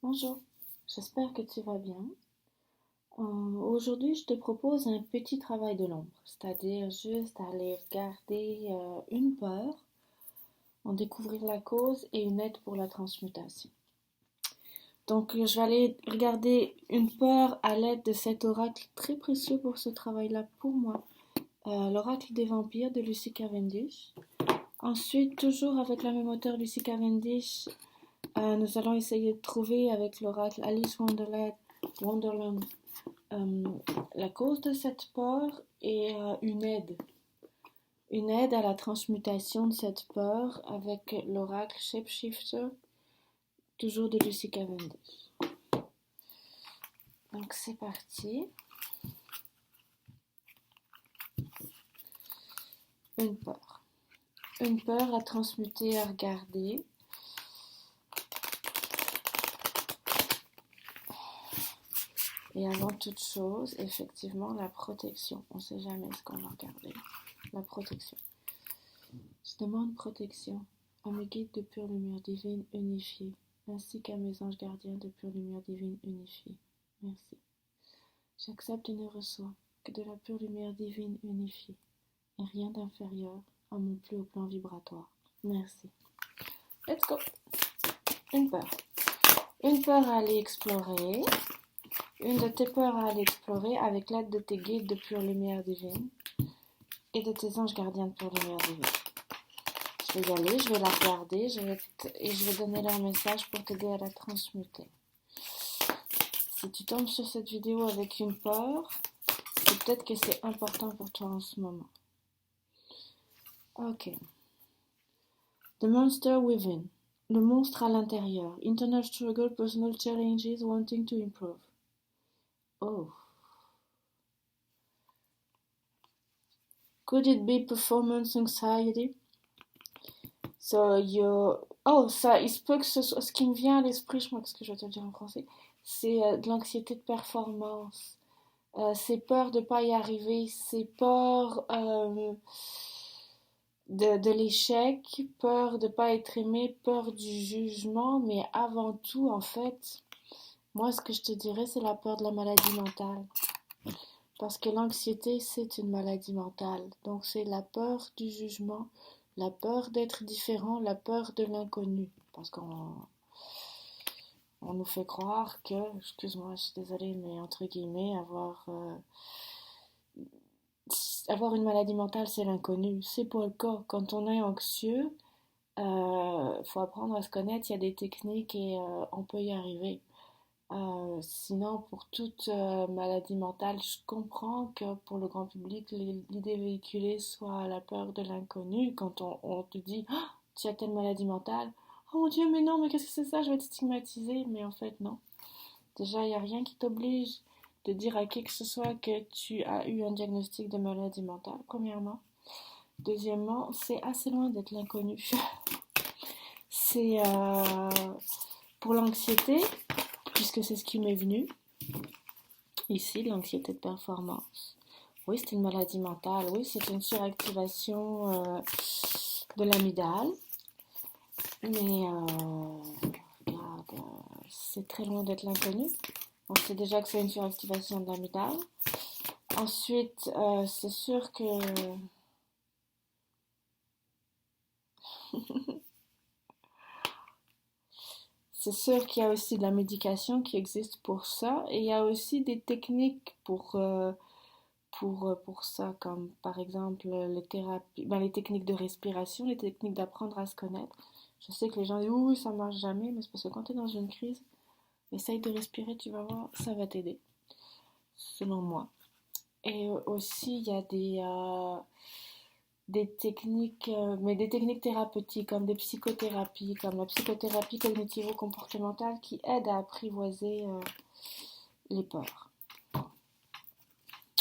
Bonjour, j'espère que tu vas bien. Aujourd'hui, je te propose un petit travail de l'ombre, c'est-à-dire juste aller regarder une peur, en découvrir la cause et une aide pour la transmutation. Donc, je vais aller regarder une peur à l'aide de cet oracle très précieux pour ce travail-là pour moi, l'oracle des vampires de Lucy Cavendish. Ensuite, toujours avec la même auteure Lucy Cavendish, nous allons essayer de trouver avec l'oracle Alice Wonderland la cause de cette peur et une aide à la transmutation de cette peur avec l'oracle Shapeshifter, toujours de Lucy Cavendish. Donc c'est parti. Une peur. Une peur à transmuter, à regarder. Et avant toute chose, effectivement, la protection. On ne sait jamais ce qu'on va regarder. La protection. Je demande protection à mes guides de pure lumière divine unifiée, ainsi qu'à mes anges gardiens de pure lumière divine unifiée. Merci. J'accepte et ne reçois que de la pure lumière divine unifiée, et rien d'inférieur à mon plus haut plan vibratoire. Merci. Let's go. Une peur. Une peur à aller explorer. Une de tes peurs à aller explorer avec l'aide de tes guides de pure lumière divine et de tes anges gardiens de pure lumière divine. Je vais y aller, je vais la regarder et je vais donner leur message pour t'aider à la transmuter. Si tu tombes sur cette vidéo avec une peur, c'est peut-être que c'est important pour toi en ce moment. Ok. The monster within. Le monstre à l'intérieur. Internal struggle, personal challenges, wanting to improve. Oh. Could it be performance anxiety? Ça, il se peut que ce qui me vient à l'esprit, je crois que ce que je vais te dire en français, c'est de l'anxiété de performance. C'est peur de ne pas y arriver, c'est peur de l'échec, peur de ne pas être aimé, peur du jugement, mais avant tout, en fait, moi, ce que je te dirais, c'est la peur de la maladie mentale. Parce que l'anxiété, c'est une maladie mentale. Donc, c'est la peur du jugement, la peur d'être différent, la peur de l'inconnu. Parce qu'on nous fait croire que, excuse-moi, je suis désolée, mais entre guillemets, avoir une maladie mentale, c'est l'inconnu. C'est pas le cas. Quand on est anxieux, faut apprendre à se connaître. Il y a des techniques et on peut y arriver. Sinon, pour toute maladie mentale, je comprends que pour le grand public, l'idée véhiculée soit la peur de l'inconnu. Quand on te dit oh, tu as telle maladie mentale, oh mon Dieu, mais non, mais qu'est-ce que c'est ça? Je vais être stigmatisée. Mais en fait, non. Déjà, il n'y a rien qui t'oblige de dire à qui que ce soit que tu as eu un diagnostic de maladie mentale, premièrement. Deuxièmement, c'est assez loin d'être l'inconnu. C'est pour l'anxiété, puisque c'est ce qui m'est venu. Ici, l'anxiété de performance. Oui, c'est une maladie mentale. Oui, c'est une suractivation de l'amygdale. Mais regarde, c'est très loin d'être l'inconnu. On sait déjà que c'est une suractivation de l'amygdale. Ensuite, c'est sûr que c'est sûr qu'il y a aussi de la médication qui existe pour ça. Et il y a aussi des techniques pour ça, comme par exemple les techniques de respiration, les techniques d'apprendre à se connaître. Je sais que les gens disent oui, ça marche jamais, mais c'est parce que quand tu es dans une crise, essaye de respirer, tu vas voir, ça va t'aider, selon moi. Et aussi, il y a des techniques, mais des techniques thérapeutiques, comme des psychothérapies, comme la psychothérapie cognitivo-comportementale qui aide à apprivoiser les peurs.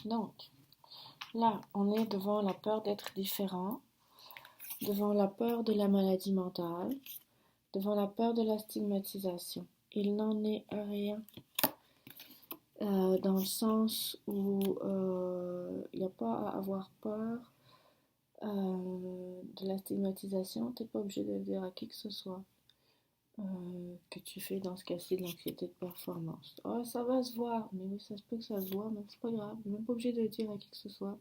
Donc, là, on est devant la peur d'être différent, devant la peur de la maladie mentale, devant la peur de la stigmatisation. Il n'en est rien dans le sens où il n'y a pas à avoir peur de la stigmatisation. Tu n'es pas obligé de le dire à qui que ce soit. que tu fais dans ce cas-ci de l'anxiété de performance. Oh, ça va se voir, mais oui, ça se peut que ça se voit, mais c'est pas grave, je suis même pas obligé de le dire à qui que ce soit.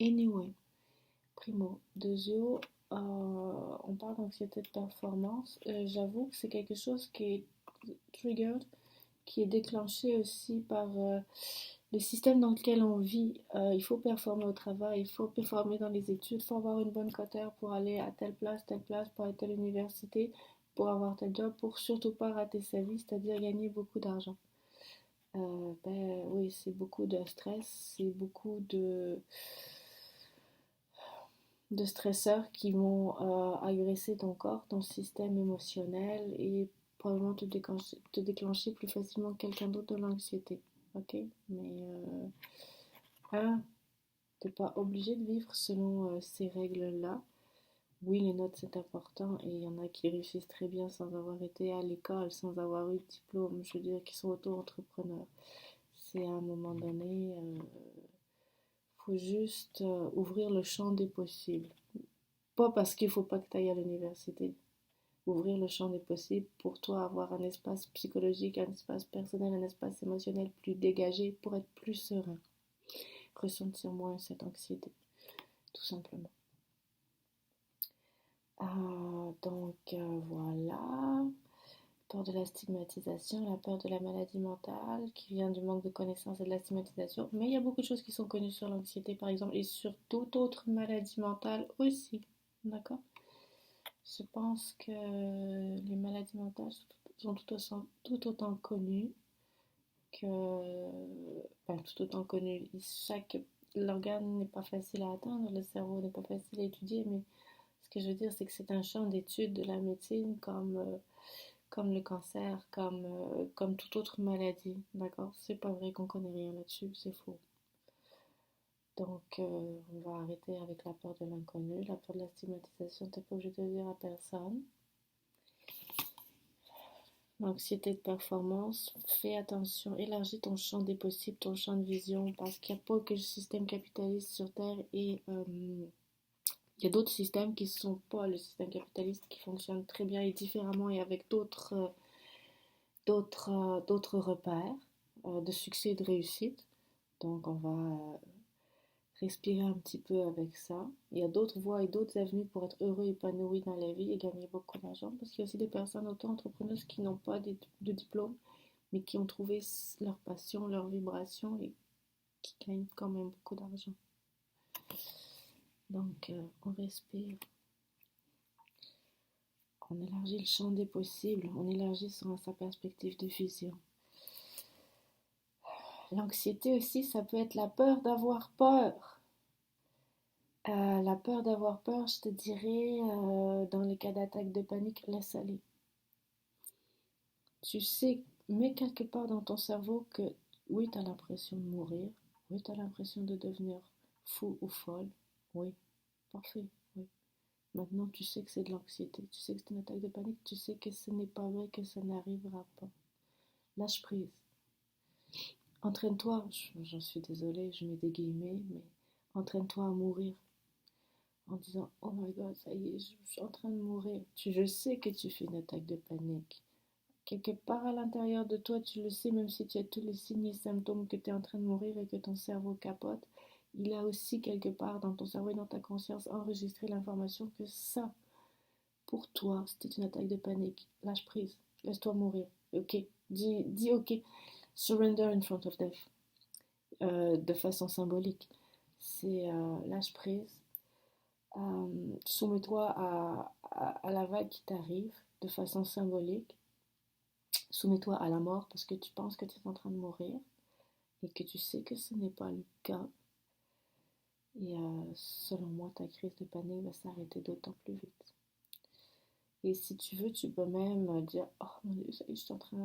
Anyway, primo. Deuxio, on parle d'anxiété de performance. J'avoue que c'est quelque chose qui est triggered, qui est déclenché aussi par le système dans lequel on vit. Il faut performer au travail, il faut performer dans les études, il faut avoir une bonne cotère pour aller à telle place, pour aller à telle université, pour avoir tel job, pour surtout pas rater sa vie, c'est-à-dire gagner beaucoup d'argent. Oui, c'est beaucoup de stress, c'est beaucoup de stresseurs qui vont agresser ton corps, ton système émotionnel et probablement te déclencher plus facilement que quelqu'un d'autre de l'anxiété. Ok? Mais t'es pas obligé de vivre selon ces règles-là. Oui, les notes c'est important et il y en a qui réussissent très bien sans avoir été à l'école, sans avoir eu de diplôme, je veux dire, qui sont auto-entrepreneurs. C'est à un moment donné, faut juste ouvrir le champ des possibles. Pas parce qu'il faut pas que tu ailles à l'université. Ouvrir le champ des possibles pour toi, avoir un espace psychologique, un espace personnel, un espace émotionnel plus dégagé pour être plus serein. Ressentir moins cette anxiété, tout simplement. Voilà. Peur de la stigmatisation, la peur de la maladie mentale qui vient du manque de connaissances et de la stigmatisation. Mais il y a beaucoup de choses qui sont connues sur l'anxiété, par exemple, et sur toute autre maladie mentale aussi. D'accord? Je pense que les maladies mentales sont tout autant connues que... tout autant connues. Chaque l'organe n'est pas facile à atteindre, le cerveau n'est pas facile à étudier, mais ce que je veux dire, c'est que c'est un champ d'étude de la médecine comme le cancer, comme toute autre maladie. D'accord? C'est pas vrai qu'on connaît rien là-dessus, c'est faux. Donc, on va arrêter avec la peur de l'inconnu, la peur de la stigmatisation. T'es pas obligé de le dire à personne. L'anxiété de performance, fais attention, élargis ton champ des possibles, ton champ de vision, parce qu'il n'y a pas que le système capitaliste sur Terre et il y a d'autres systèmes qui ne sont pas le système capitaliste, qui fonctionnent très bien et différemment et avec d'autres repères de succès et de réussite. Donc on va respirer un petit peu avec ça. Il y a d'autres voies et d'autres avenues pour être heureux, épanoui dans la vie et gagner beaucoup d'argent. Parce qu'il y a aussi des personnes auto-entrepreneuses qui n'ont pas de diplôme, mais qui ont trouvé leur passion, leur vibration et qui gagnent quand même beaucoup d'argent. Donc, on respire. On élargit le champ des possibles. On élargit sa perspective de vision. L'anxiété aussi, ça peut être la peur d'avoir peur. La peur d'avoir peur, je te dirais, dans les cas d'attaque de panique, laisse aller. Tu sais, mets quelque part dans ton cerveau que oui, tu as l'impression de mourir, oui, tu as l'impression de devenir fou ou folle, oui, parfait, oui. Maintenant, tu sais que c'est de l'anxiété, tu sais que c'est une attaque de panique, tu sais que ce n'est pas vrai, que ça n'arrivera pas. Lâche prise. Entraîne-toi, j'en suis désolée, je mets des guillemets, mais entraîne-toi à mourir en disant oh my god, ça y est, je suis en train de mourir. Je sais que tu fais une attaque de panique. Quelque part à l'intérieur de toi, tu le sais, même si tu as tous les signes et symptômes que tu es en train de mourir et que ton cerveau capote, il a aussi quelque part dans ton cerveau et dans ta conscience enregistré l'information que ça, pour toi, c'était une attaque de panique. Lâche prise, laisse-toi mourir. Ok, dis ok. Surrender in front of death. De façon symbolique. C'est lâche prise. Soumets-toi à la vague qui t'arrive de façon symbolique. Soumets-toi à la mort parce que tu penses que tu es en train de mourir et que tu sais que ce n'est pas le cas. Et selon moi, ta crise de panique va s'arrêter d'autant plus vite. Et si tu veux, tu peux même dire oh mon Dieu, ça y est, je suis en train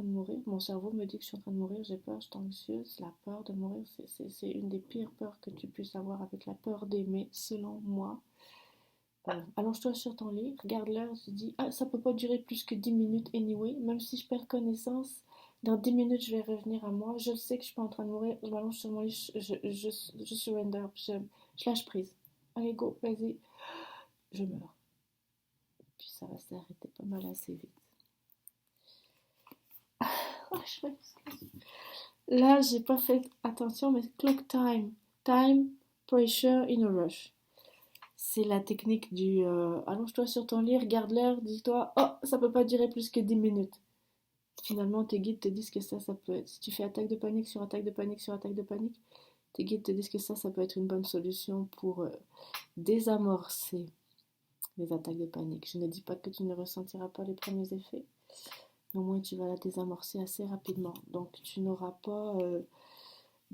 de mourir. Mon cerveau me dit que je suis en train de mourir, j'ai peur, je suis anxieuse. La peur de mourir, c'est une des pires peurs que tu puisses avoir avec la peur d'aimer, selon moi. Allonge-toi sur ton lit, regarde l'heure, tu te dis ah, ça peut pas durer plus que 10 minutes anyway, même si je perds connaissance, dans 10 minutes je vais revenir à moi, je sais que je suis pas en train de mourir, je m'allonge sur mon lit, je surrender, je lâche prise. Allez go, vas-y, je meurs. Puis ça va s'arrêter pas mal assez vite. Je m'excuse. Là, j'ai pas fait attention, mais clock time. Time, pressure in a rush. C'est la technique du allonge-toi sur ton lit, regarde l'heure, dis-toi, oh, ça peut pas durer plus que 10 minutes. Finalement, tes guides te disent que ça peut être. Si tu fais attaque de panique sur attaque de panique sur attaque de panique, tes guides te disent que ça peut être une bonne solution pour désamorcer les attaques de panique. Je ne dis pas que tu ne ressentiras pas les premiers effets, mais au moins tu vas la désamorcer assez rapidement. Donc tu n'auras pas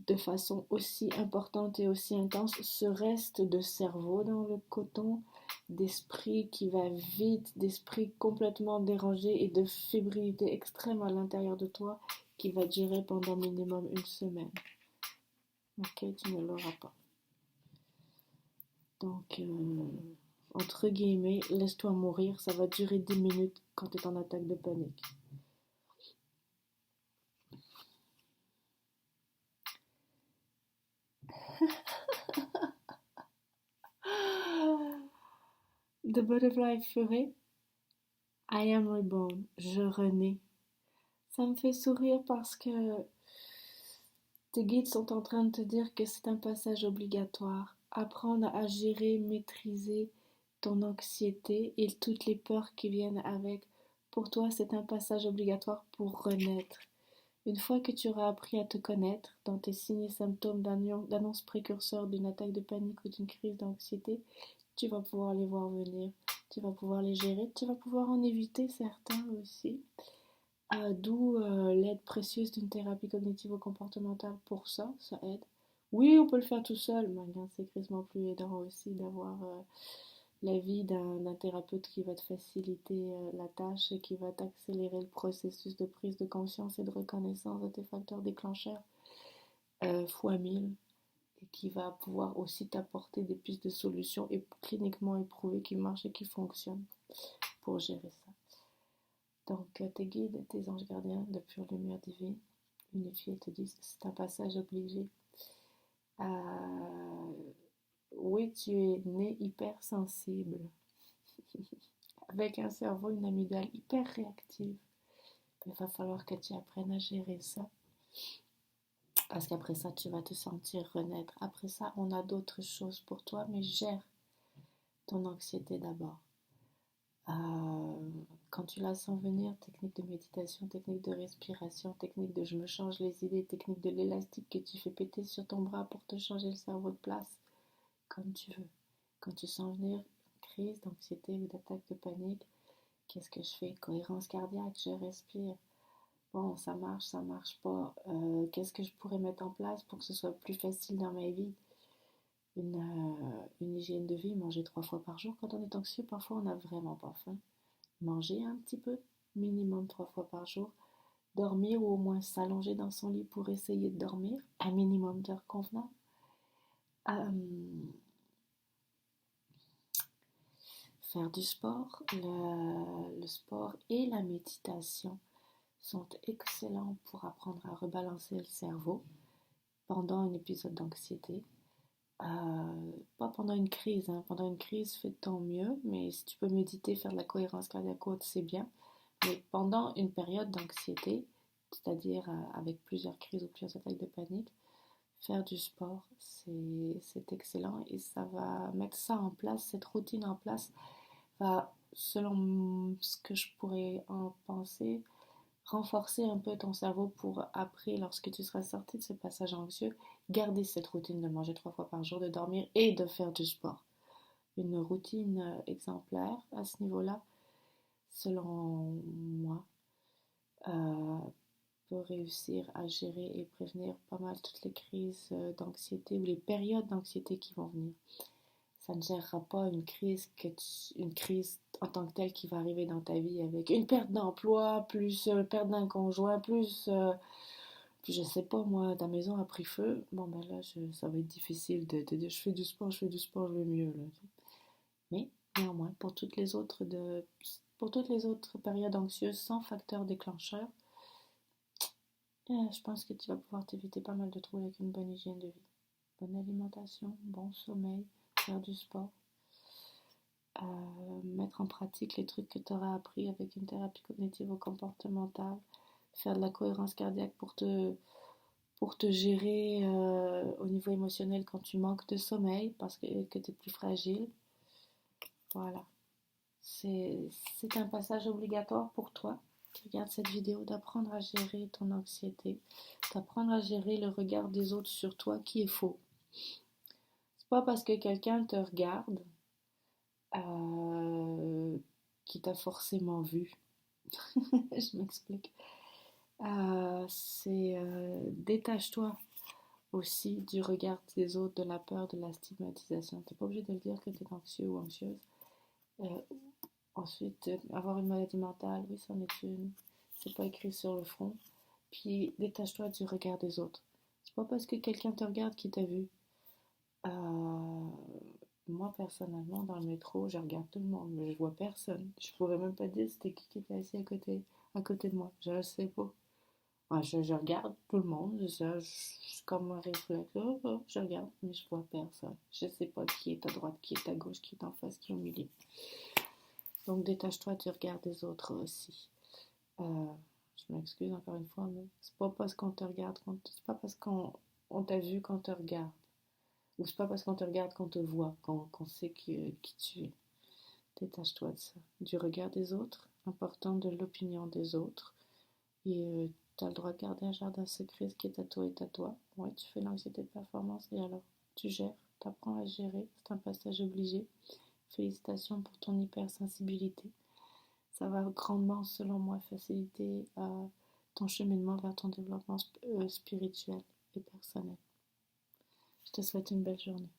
de façon aussi importante et aussi intense ce reste de cerveau dans le coton, d'esprit qui va vite, d'esprit complètement dérangé et de fébrilité extrême à l'intérieur de toi qui va durer pendant minimum une semaine. Ok, tu ne l'auras pas. Donc, entre guillemets, laisse-toi mourir, ça va durer 10 minutes quand tu es en attaque de panique. The Butterfly Fury, I am reborn, je renais. Ça me fait sourire parce que tes guides sont en train de te dire que c'est un passage obligatoire. Apprendre à gérer, maîtriser ton anxiété et toutes les peurs qui viennent avec. Pour toi, c'est un passage obligatoire pour renaître. Une fois que tu auras appris à te connaître dans tes signes et symptômes d'annonce précurseur d'une attaque de panique ou d'une crise d'anxiété, tu vas pouvoir les voir venir, tu vas pouvoir les gérer, tu vas pouvoir en éviter certains aussi. D'où l'aide précieuse d'une thérapie cognitivo-comportementale pour ça, ça aide. Oui, on peut le faire tout seul, mais c'est crissement plus aidant aussi d'avoir l'avis d'un thérapeute qui va te faciliter la tâche et qui va t'accélérer le processus de prise de conscience et de reconnaissance de tes facteurs déclencheurs fois 1000 et qui va pouvoir aussi t'apporter des pistes de solutions et cliniquement éprouvées qui marchent et qui fonctionnent pour gérer ça. Donc tes guides, tes anges gardiens de pure lumière divine, unifiés, te disent que c'est un passage obligé. Oui, tu es né hypersensible, avec un cerveau, une amygdale hyper réactive. Il va falloir que tu apprennes à gérer ça. Parce qu'après ça, tu vas te sentir renaître. Après ça, on a d'autres choses pour toi, mais gère ton anxiété d'abord. Quand tu la sens venir, technique de méditation, technique de respiration, technique de je me change les idées, technique de l'élastique que tu fais péter sur ton bras pour te changer le cerveau de place, comme tu veux. Quand tu sens venir une crise d'anxiété ou d'attaque de panique, qu'est-ce que je fais? Cohérence cardiaque, je respire. Bon, ça marche pas. Qu'est-ce que je pourrais mettre en place pour que ce soit plus facile dans ma vie? Une hygiène de vie, manger 3 fois par jour. Quand on est anxieux, parfois on n'a vraiment pas faim. Manger un petit peu, minimum 3 fois par jour. Dormir ou au moins s'allonger dans son lit pour essayer de dormir, un minimum d'heures convenables. Faire du sport, le sport et la méditation sont excellents pour apprendre à rebalancer le cerveau pendant un épisode d'anxiété. Pas pendant une crise, hein. Pendant une crise, fais de ton mieux, mais si tu peux méditer, faire de la cohérence cardiaque haute, c'est bien. Mais pendant une période d'anxiété, c'est-à-dire avec plusieurs crises ou plusieurs attaques de panique, faire du sport, c'est excellent et ça va mettre ça en place, cette routine en place, va, selon ce que je pourrais en penser, renforcer un peu ton cerveau pour après, lorsque tu seras sorti de ce passage anxieux, garder cette routine de manger 3 fois par jour, de dormir et de faire du sport. Une routine exemplaire à ce niveau-là, selon moi, peut réussir à gérer et prévenir pas mal toutes les crises d'anxiété ou les périodes d'anxiété qui vont venir. Ça ne gérera pas une crise en tant que telle qui va arriver dans ta vie avec une perte d'emploi, plus perte d'un conjoint, plus je sais pas moi, ta maison a pris feu. Bon ben là, ça va être difficile de dire je fais du sport, je vais mieux. Là. Mais néanmoins, pour toutes les autres périodes anxieuses sans facteur déclencheur, je pense que tu vas pouvoir t'éviter pas mal de troubles avec une bonne hygiène de vie. Bonne alimentation, bon sommeil, faire du sport. Mettre en pratique les trucs que tu auras appris avec une thérapie cognitivo-comportementale, faire de la cohérence cardiaque pour te gérer au niveau émotionnel quand tu manques de sommeil parce que tu es plus fragile. Voilà. C'est un passage obligatoire pour toi qui regarde cette vidéo d'apprendre à gérer ton anxiété, d'apprendre à gérer le regard des autres sur toi qui est faux. C'est pas parce que quelqu'un te regarde euh, qui t'a forcément vu. Je m'explique. Détache-toi aussi du regard des autres, de la peur, de la stigmatisation. T'es pas obligé de le dire que tu es anxieux ou anxieuse. Euh, Ensuite, avoir une maladie mentale, oui, c'en est une. C'est pas écrit sur le front. Puis, détache-toi du regard des autres. C'est pas parce que quelqu'un te regarde qui t'a vu. Euh, Moi, personnellement, dans le métro, je regarde tout le monde, mais je vois personne. Je pourrais même pas dire c'était qui était assis à côté de moi. Je ne sais pas. Ouais, je regarde tout le monde, je comme un réflexe, je regarde, mais je vois personne. Je sais pas qui est à droite, qui est à gauche, qui est en face, qui est au milieu. Donc détache-toi du regard des autres aussi. Euh, je m'excuse encore une fois, mais c'est pas parce qu'on te regarde, c'est pas parce qu'on t'a vu qu'on te regarde. Ou c'est pas parce qu'on te regarde qu'on te voit, qu'on sait qui tu es. Détache-toi de ça. Du regard des autres, important de l'opinion des autres. Et tu as le droit de garder un jardin secret, ce qui est à toi est à toi. Ouais, tu fais l'anxiété de performance et alors tu gères, tu apprends à gérer. C'est un passage obligé. Félicitations pour ton hypersensibilité. Ça va grandement, selon moi, faciliter ton cheminement vers ton développement spirituel et personnel. Je te souhaite une belle journée.